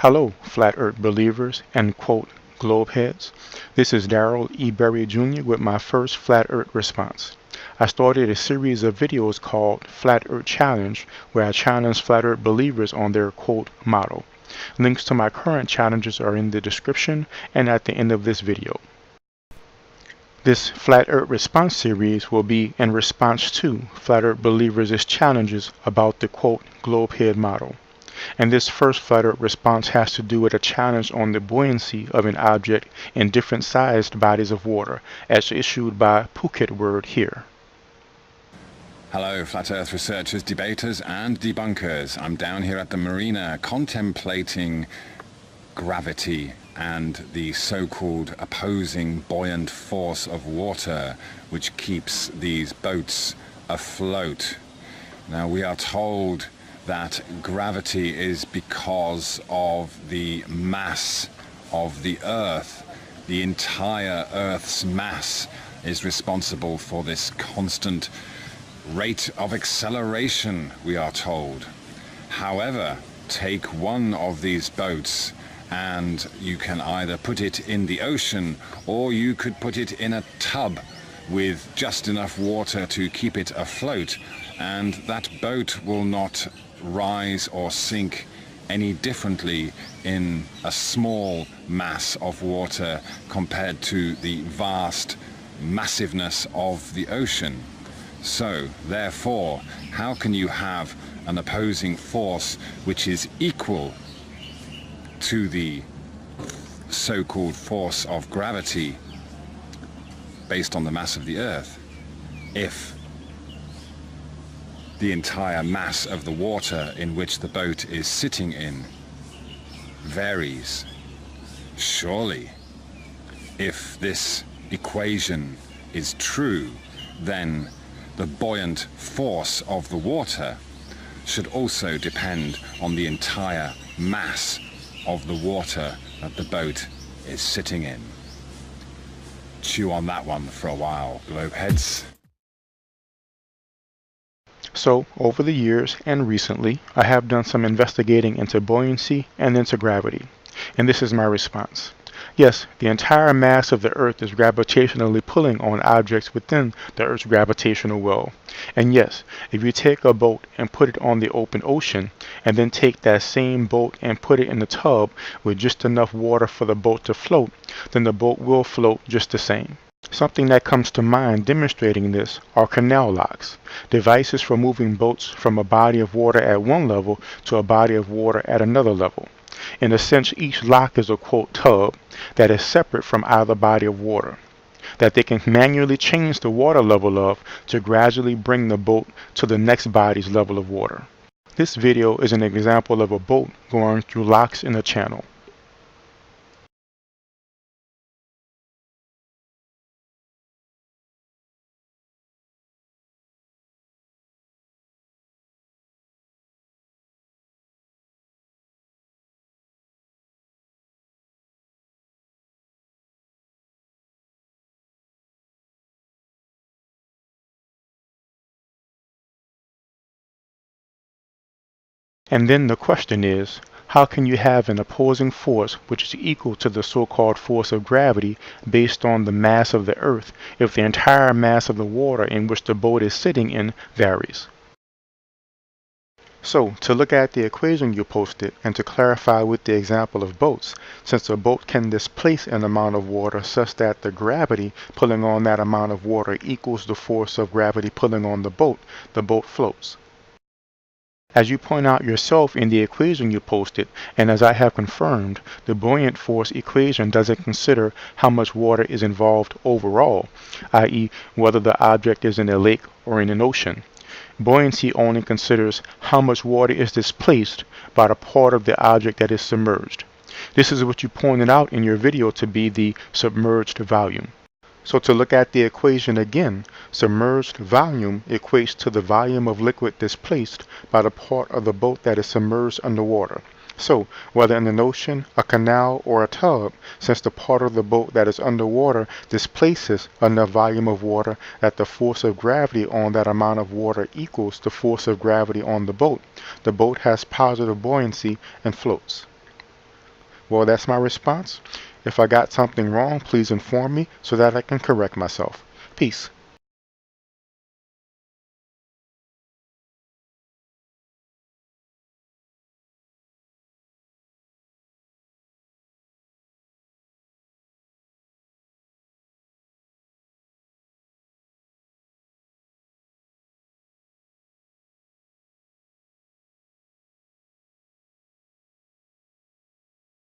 Hello, Flat Earth believers and quote, globe heads. This is Darrell E. Berry Jr. with my first Flat Earth response. I started a series of videos called Flat Earth Challenge where I challenge Flat Earth believers on their quote motto. Links to my current challenges are in the description and at the end of this video. This Flat Earth response series will be in response to Flat Earth believers' challenges about the quote globe head motto. And this first Flat Earth response has to do with a challenge on the buoyancy of an object in different sized bodies of water, as issued by Phuket Word here. Hello, Flat Earth researchers, debaters and debunkers. I'm down here at the marina contemplating gravity and the so-called opposing buoyant force of water which keeps these boats afloat. Now we are told that gravity is because of the mass of the Earth. The entire Earth's mass is responsible for this constant rate of acceleration, we are told. However, take one of these boats and you can either put it in the ocean or you could put it in a tub with just enough water to keep it afloat, and that boat will not rise or sink any differently in a small mass of water compared to the vast massiveness of the ocean. So, therefore, how can you have an opposing force which is equal to the so-called force of gravity based on the mass of the Earth if the entire mass of the water in which the boat is sitting in varies? Surely, if this equation is true, then the buoyant force of the water should also depend on the entire mass of the water that the boat is sitting in. Chew on that one for a while, globeheads. So, over the years and recently, I have done some investigating into buoyancy and into gravity. And this is my response. Yes, the entire mass of the Earth is gravitationally pulling on objects within the Earth's gravitational well. And yes, if you take a boat and put it on the open ocean, and then take that same boat and put it in a tub with just enough water for the boat to float, then the boat will float just the same. Something that comes to mind demonstrating this are canal locks, devices for moving boats from a body of water at one level to a body of water at another level. In a sense, each lock is a quote tub that is separate from either body of water, that they can manually change the water level of to gradually bring the boat to the next body's level of water. This video is an example of a boat going through locks in a channel. And then the question is, how can you have an opposing force which is equal to the so-called force of gravity based on the mass of the Earth if the entire mass of the water in which the boat is sitting in varies? So, to look at the equation you posted and to clarify with the example of boats, since a boat can displace an amount of water such that the gravity pulling on that amount of water equals the force of gravity pulling on the boat floats. As you point out yourself in the equation you posted, and as I have confirmed, the buoyant force equation doesn't consider how much water is involved overall, i.e. whether the object is in a lake or in an ocean. Buoyancy only considers how much water is displaced by the part of the object that is submerged. This is what you pointed out in your video to be the submerged volume. So to look at the equation again, submerged volume equates to the volume of liquid displaced by the part of the boat that is submerged underwater. So, whether in an ocean, a canal, or a tub, since the part of the boat that is underwater displaces enough volume of water that the force of gravity on that amount of water equals the force of gravity on the boat has positive buoyancy and floats. Well, that's my response. If I got something wrong, please inform me so that I can correct myself. Peace.